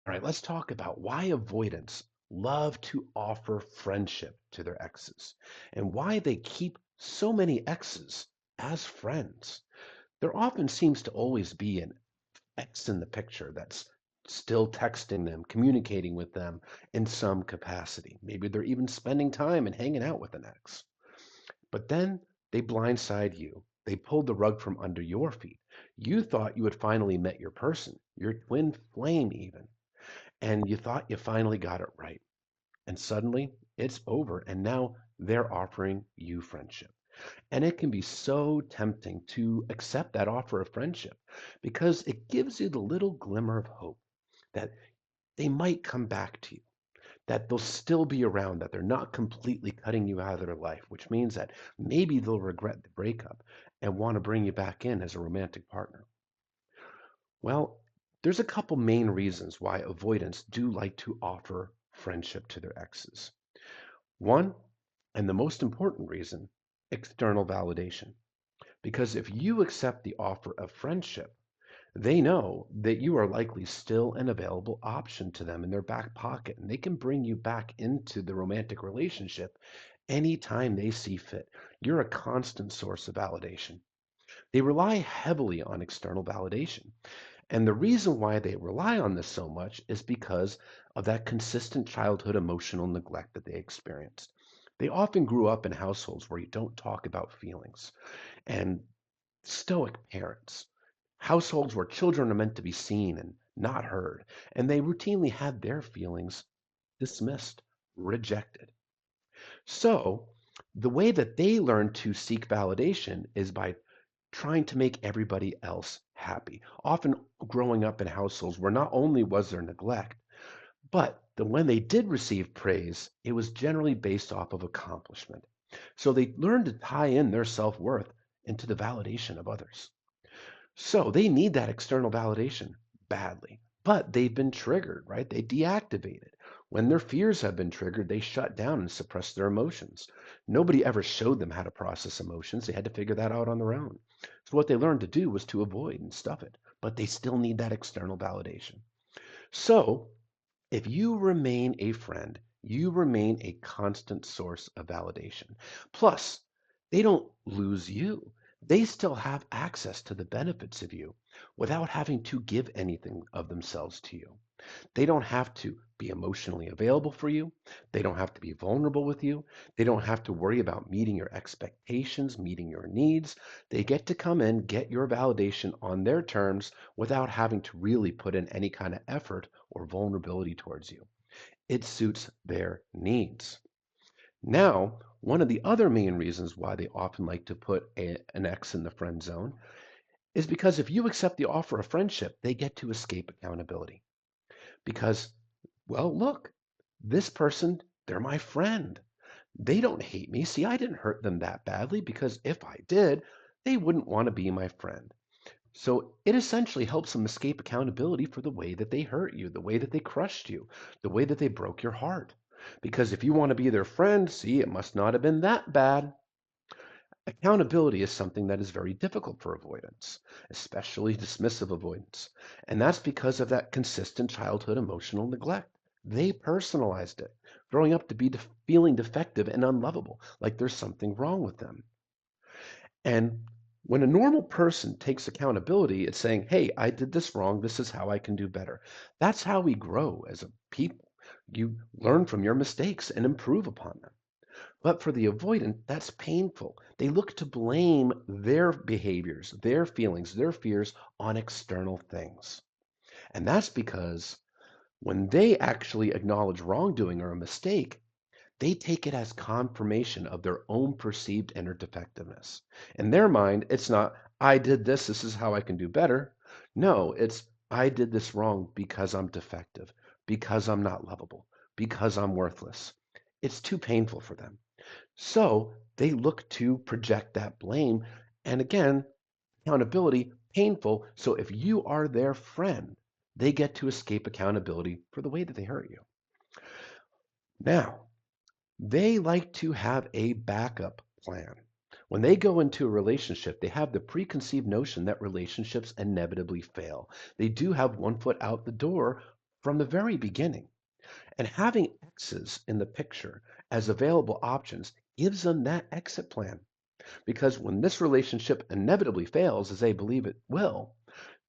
All right, let's talk about why avoidants love to offer friendship to their exes and why they keep so many exes as friends. There often seems to always be an ex in the picture that's still texting them, communicating with them in some capacity. Maybe they're even spending time and hanging out with an ex. But then they blindside you. They pulled the rug from under your feet. You thought you had finally met your person, your twin flame even, and you thought you finally got it right. And suddenly it's over, and now they're offering you friendship. And it can be so tempting to accept that offer of friendship because it gives you the little glimmer of hope that they might come back to you, that they'll still be around, that they're not completely cutting you out of their life, which means that maybe they'll regret the breakup and want to bring you back in as a romantic partner. Well, there's a couple main reasons why avoidants do like to offer friendship to their exes. One, and the most important reason, external validation. Because if you accept the offer of friendship, they know that you are likely still an available option to them in their back pocket, and they can bring you back into the romantic relationship anytime they see fit. You're a constant source of validation. They rely heavily on external validation. And the reason why they rely on this so much is because of that consistent childhood emotional neglect that they experienced. They often grew up in households where you don't talk about feelings and stoic parents, households where children are meant to be seen and not heard, and they routinely had their feelings dismissed, rejected. So, the way that they learn to seek validation is by trying to make everybody else happy. Often growing up in households where not only was there neglect, but when they did receive praise, it was generally based off of accomplishment. So they learned to tie in their self worth into the validation of others. So they need that external validation badly, but they've been triggered, right? They deactivate it. When their fears have been triggered, they shut down and suppress their emotions. Nobody ever showed them how to process emotions. They had to figure that out on their own. So what they learned to do was to avoid and stuff it, but they still need that external validation. So if you remain a friend, you remain a constant source of validation. Plus, they don't lose you. They still have access to the benefits of you without having to give anything of themselves to you. They don't have to be emotionally available for you. They don't have to be vulnerable with you. They don't have to worry about meeting your expectations, meeting your needs. They get to come in, get your validation on their terms without having to really put in any kind of effort or vulnerability towards you. It suits their needs. Now, one of the other main reasons why they often like to put an X in the friend zone is because if you accept the offer of friendship, they get to escape accountability. Because, well, look, this person, they're my friend. They don't hate me. See, I didn't hurt them that badly because if I did, they wouldn't want to be my friend. So it essentially helps them escape accountability for the way that they hurt you, the way that they crushed you, the way that they broke your heart. Because if you want to be their friend, see, it must not have been that bad. Accountability is something that is very difficult for avoidance, especially dismissive avoidance. And that's because of that consistent childhood emotional neglect. They personalized it, growing up to be feeling defective and unlovable, like there's something wrong with them. And when a normal person takes accountability, it's saying, hey, I did this wrong. This is how I can do better. That's how we grow as a people. You learn from your mistakes and improve upon them. But for the avoidant, that's painful. They look to blame their behaviors, their feelings, their fears on external things. And that's because when they actually acknowledge wrongdoing or a mistake, they take it as confirmation of their own perceived inner defectiveness. In their mind, it's not, I did this, this is how I can do better. No, it's, I did this wrong because I'm defective, because I'm not lovable, because I'm worthless. It's too painful for them. So they look to project that blame. And again, accountability, painful. So if you are their friend, they get to escape accountability for the way that they hurt you. Now, they like to have a backup plan. When they go into a relationship, they have the preconceived notion that relationships inevitably fail. They do have one foot out the door from the very beginning. And having X's in the picture as available options gives them that exit plan. Because when this relationship inevitably fails, as they believe it will,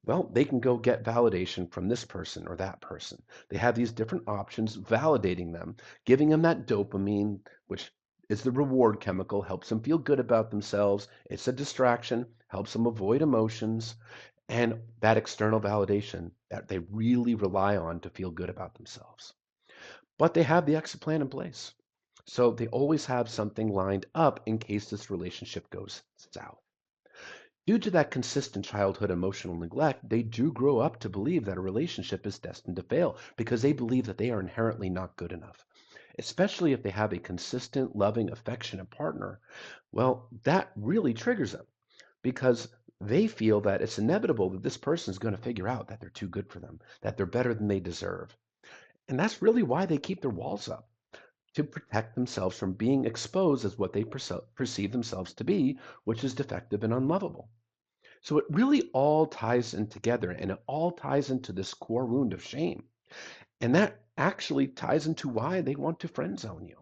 well, they can go get validation from this person or that person. They have these different options validating them, giving them that dopamine, which is the reward chemical, helps them feel good about themselves. It's a distraction, helps them avoid emotions, and that external validation that they really rely on to feel good about themselves. But they have the exit plan in place. So they always have something lined up in case this relationship goes south. Due to that consistent childhood emotional neglect, they do grow up to believe that a relationship is destined to fail because they believe that they are inherently not good enough. Especially if they have a consistent, loving, affectionate partner, well, that really triggers them because they feel that it's inevitable that this person is going to figure out that they're too good for them, that they're better than they deserve. And that's really why they keep their walls up to protect themselves from being exposed as what they perceive themselves to be, which is defective and unlovable. So it really all ties in together and it all ties into this core wound of shame. And that actually ties into why they want to friend zone you,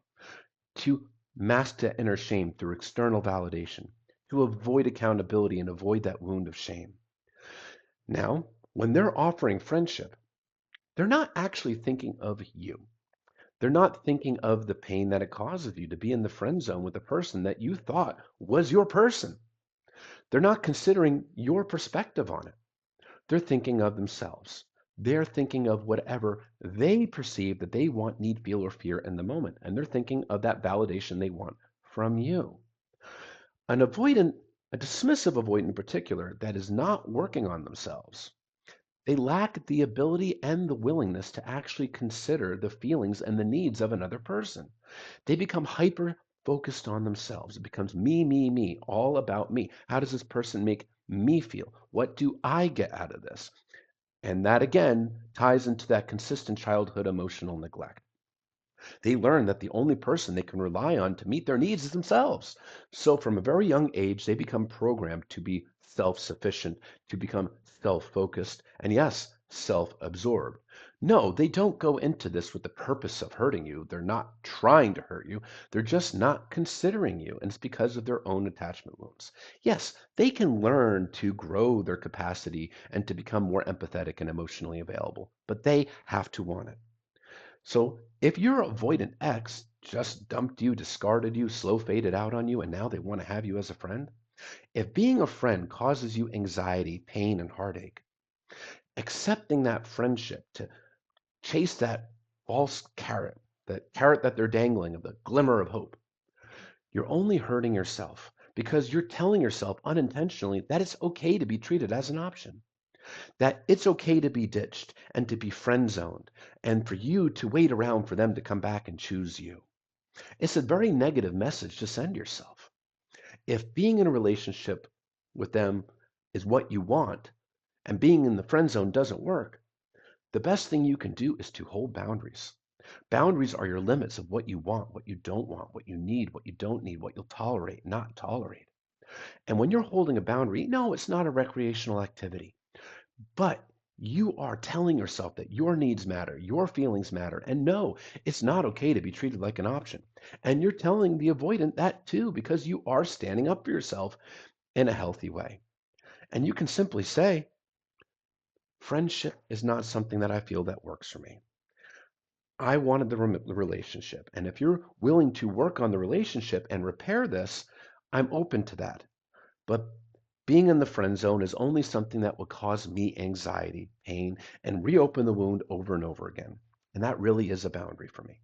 to mask that inner shame through external validation, to avoid accountability and avoid that wound of shame. Now, when they're offering friendship, they're not actually thinking of you. They're not thinking of the pain that it causes you to be in the friend zone with a person that you thought was your person. They're not considering your perspective on it. They're thinking of themselves. They're thinking of whatever they perceive that they want, need, feel, or fear in the moment. And they're thinking of that validation they want from you. An avoidant, a dismissive avoidant in particular, that is not working on themselves, they lack the ability and the willingness to actually consider the feelings and the needs of another person. They become hyper focused on themselves. It becomes me, all about me. How does this person make me feel? What do I get out of this? And that again ties into that consistent childhood emotional neglect. They learn that the only person they can rely on to meet their needs is themselves. So from a very young age, they become programmed to be self-sufficient, to become self-focused, and yes, self-absorbed. No, they don't go into this with the purpose of hurting you. They're not trying to hurt you. They're just not considering you, and it's because of their own attachment wounds. Yes, they can learn to grow their capacity and to become more empathetic and emotionally available, but they have to want it. So if your avoidant ex just dumped you, discarded you, slow faded out on you, and now they want to have you as a friend, if being a friend causes you anxiety, pain, and heartache, accepting that friendship to chase that false carrot, that carrot that they're dangling of the glimmer of hope, you're only hurting yourself because you're telling yourself unintentionally that it's okay to be treated as an option, that it's okay to be ditched and to be friend zoned, and for you to wait around for them to come back and choose you. It's a very negative message to send yourself. If being in a relationship with them is what you want and being in the friend zone doesn't work, the best thing you can do is to hold boundaries. Boundaries are your limits of what you want, what you don't want, what you need, what you don't need, what you'll tolerate, not tolerate. And when you're holding a boundary, no, it's not a recreational activity. But you are telling yourself that your needs matter, your feelings matter, and no, it's not okay to be treated like an option. And you're telling the avoidant that too, because you are standing up for yourself in a healthy way. And you can simply say, friendship is not something that I feel that works for me. I wanted the relationship. And if you're willing to work on the relationship and repair this, I'm open to that. But being in the friend zone is only something that will cause me anxiety, pain, and reopen the wound over and over again. And that really is a boundary for me.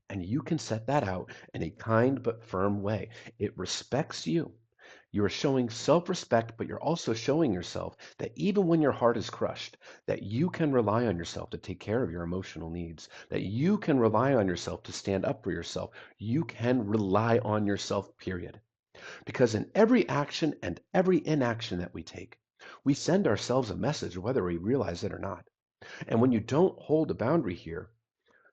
And you can set that out in a kind but firm way. It respects you. You are showing self-respect, but you're also showing yourself that even when your heart is crushed, that you can rely on yourself to take care of your emotional needs, that you can rely on yourself to stand up for yourself. You can rely on yourself, period. Because in every action and every inaction that we take, we send ourselves a message whether we realize it or not. And when you don't hold a boundary here,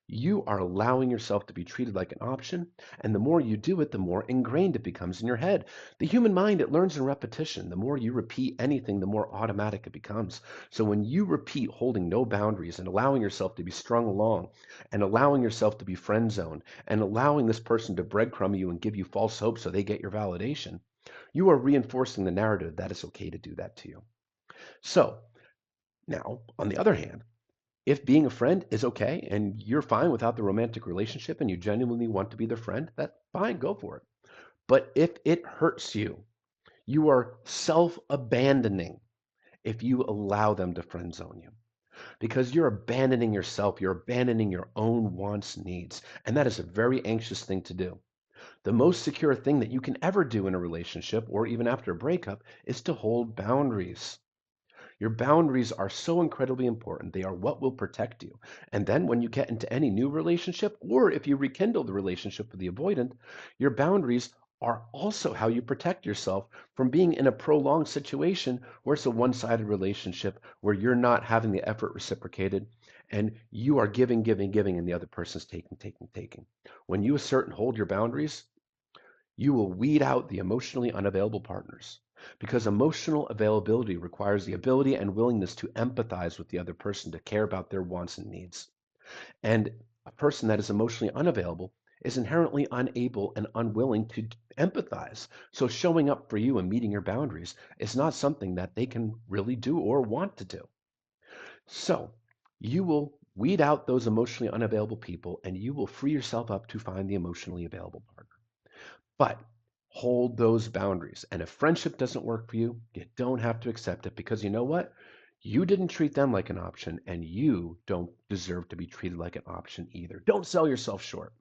You are allowing yourself to be treated like an option, and the more you do it, the more ingrained it becomes in your head. The human mind, it learns in repetition. The more you repeat anything, the more automatic it becomes. So when you repeat holding no boundaries and allowing yourself to be strung along and allowing yourself to be friend zoned and allowing this person to breadcrumb you and give you false hope so they get your validation, you are reinforcing the narrative that it's okay to do that to you. So now, on the other hand, if being a friend is okay and you're fine without the romantic relationship and you genuinely want to be their friend, that's fine, go for it. But if it hurts you, you are self-abandoning if you allow them to friend zone you because you're abandoning yourself, you're abandoning your own wants, needs, and that is a very anxious thing to do. The most secure thing that you can ever do in a relationship or even after a breakup is to hold boundaries. Your boundaries are so incredibly important. They are what will protect you. And then when you get into any new relationship, or if you rekindle the relationship with the avoidant, your boundaries are also how you protect yourself from being in a prolonged situation where it's a one-sided relationship, where you're not having the effort reciprocated and you are giving, giving, giving, and the other person's taking, taking, taking. When you assert and hold your boundaries, you will weed out the emotionally unavailable partners because emotional availability requires the ability and willingness to empathize with the other person, to care about their wants and needs. And a person that is emotionally unavailable is inherently unable and unwilling to empathize. So showing up for you and meeting your boundaries is not something that they can really do or want to do. So you will weed out those emotionally unavailable people and you will free yourself up to find the emotionally available partner. But hold those boundaries. And if friendship doesn't work for you, you don't have to accept it because you know what? You didn't treat them like an option and you don't deserve to be treated like an option either. Don't sell yourself short.